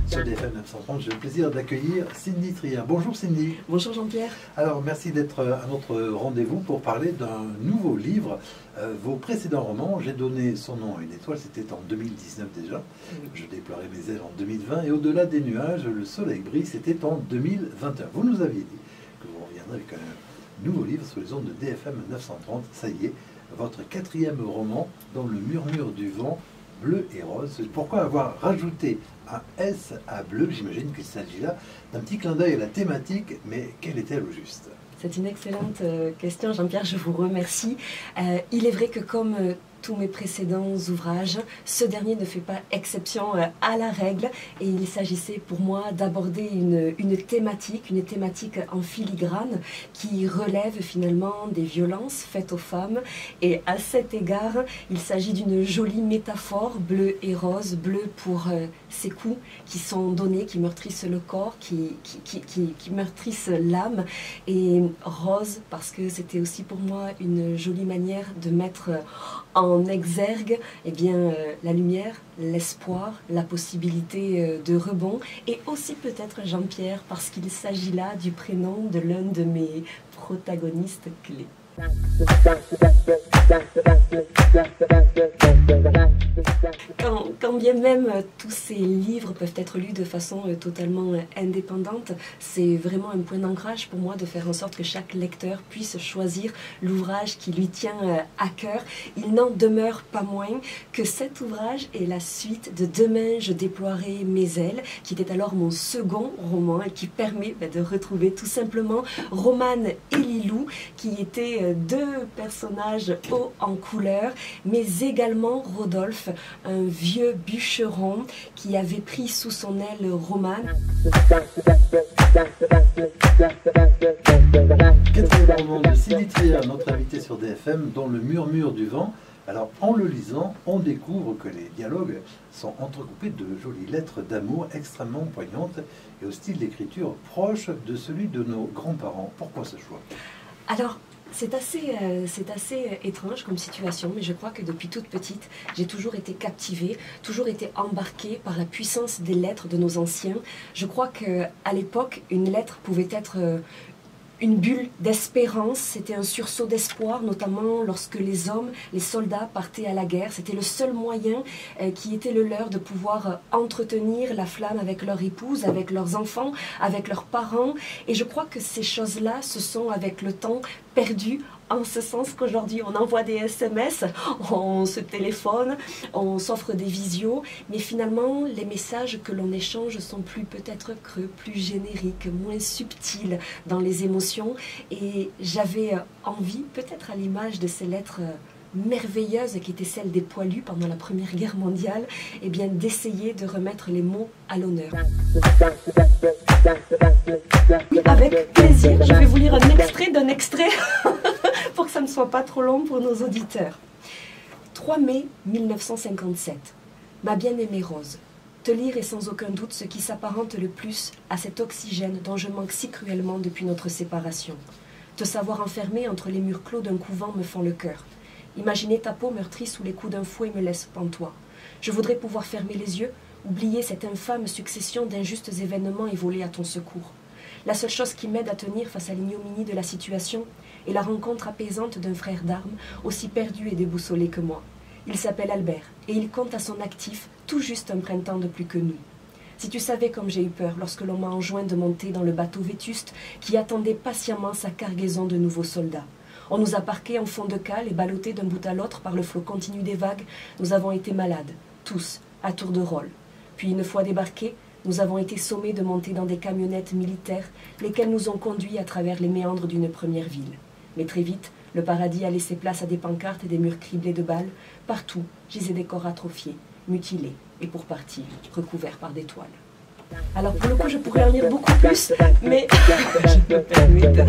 Sur DFM 930, j'ai le plaisir d'accueillir Cindy Trier. Bonjour Cindy. Bonjour Jean-Pierre. Alors merci d'être à notre rendez-vous pour parler d'un nouveau livre. Vos précédents romans, j'ai donné son nom à une étoile, c'était en 2019 déjà. Je déploierai mes ailes en 2020 et au-delà des nuages, le soleil brille, c'était en 2021. Vous nous aviez dit que vous reviendrez avec un nouveau livre sur les ondes de DFM 930. Ça y est, votre quatrième roman, Dans le murmure du vent, bleu et rose. Pourquoi avoir rajouté un S à bleu? J'imagine qu'il s'agit là d'un petit clin d'œil à la thématique, mais quelle est-elle au juste? C'est une excellente question, Jean-Pierre, je vous remercie. Il est vrai que comme tous mes précédents ouvrages, ce dernier ne fait pas exception à la règle et il s'agissait pour moi d'aborder une thématique en filigrane qui relève finalement des violences faites aux femmes et à cet égard, il s'agit d'une jolie métaphore, bleu et rose, bleu pour ces coups qui sont donnés, qui meurtrissent le corps, qui meurtrissent l'âme et rose parce que c'était aussi pour moi une jolie manière de mettre en exergue la lumière, l'espoir, la possibilité de rebond et aussi peut-être Jean-Pierre parce qu'il s'agit là du prénom de l'un de mes protagonistes clés. Quand bien même tous ces livres peuvent être lus de façon totalement indépendante, c'est vraiment un point d'ancrage pour moi de faire en sorte que chaque lecteur puisse choisir l'ouvrage qui lui tient à cœur. Il n'en demeure pas moins que cet ouvrage est la suite de Demain je déploierai mes ailes, qui était alors mon second roman et qui permet de retrouver tout simplement Romane et Lilou, qui étaient deux personnages hauts en couleur, mais également Rodolphe, un vieux bûcheron qui avait pris sous son aile Romane. Quatrième roman de Cindy Trier, notre invité sur DFM, Dans le murmure du vent. Alors, en le lisant, on découvre que les dialogues sont entrecoupés de jolies lettres d'amour extrêmement poignantes et au style d'écriture proche de celui de nos grands-parents. Pourquoi ce choix? Alors, c'est assez étrange comme situation, mais je crois que depuis toute petite, j'ai toujours été captivée, toujours été embarquée par la puissance des lettres de nos anciens. Je crois qu'à l'époque, une lettre pouvait être une bulle d'espérance, c'était un sursaut d'espoir, notamment lorsque les hommes, les soldats partaient à la guerre. C'était le seul moyen qui était le leur de pouvoir entretenir la flamme avec leur épouse, avec leurs enfants, avec leurs parents. Et je crois que ces choses-là se sont avec le temps perdues, en ce sens qu'aujourd'hui on envoie des SMS, on se téléphone, on s'offre des visios, mais finalement les messages que l'on échange sont plus peut-être creux, plus génériques, moins subtils dans les émotions. Et j'avais envie, peut-être à l'image de ces lettres merveilleuse qui était celle des poilus pendant la Première Guerre mondiale, et bien d'essayer de remettre les mots à l'honneur. Oui, avec plaisir, je vais vous lire un extrait d'un extrait pour que ça ne soit pas trop long pour nos auditeurs. 3 mai 1957. Ma bien-aimée Rose, te lire est sans aucun doute ce qui s'apparente le plus à cet oxygène dont je manque si cruellement depuis notre séparation. Te savoir enfermée entre les murs clos d'un couvent me fend le cœur. Imaginer ta peau meurtrie sous les coups d'un fouet me laisse pantois. Je voudrais pouvoir fermer les yeux, oublier cette infâme succession d'injustes événements et voler à ton secours. La seule chose qui m'aide à tenir face à l'ignominie de la situation est la rencontre apaisante d'un frère d'armes, aussi perdu et déboussolé que moi. Il s'appelle Albert, et il compte à son actif tout juste un printemps de plus que nous. Si tu savais comme j'ai eu peur lorsque l'on m'a enjoint de monter dans le bateau vétuste qui attendait patiemment sa cargaison de nouveaux soldats. On nous a parqués en fond de cale et ballottés d'un bout à l'autre par le flot continu des vagues. Nous avons été malades, tous, à tour de rôle. Puis une fois débarqués, nous avons été sommés de monter dans des camionnettes militaires, lesquelles nous ont conduits à travers les méandres d'une première ville. Mais très vite, le paradis a laissé place à des pancartes et des murs criblés de balles. Partout, gisaient des corps atrophiés, mutilés et pour partie recouverts par des toiles. Alors pour le coup, je pourrais en lire beaucoup plus, mais je me permets de...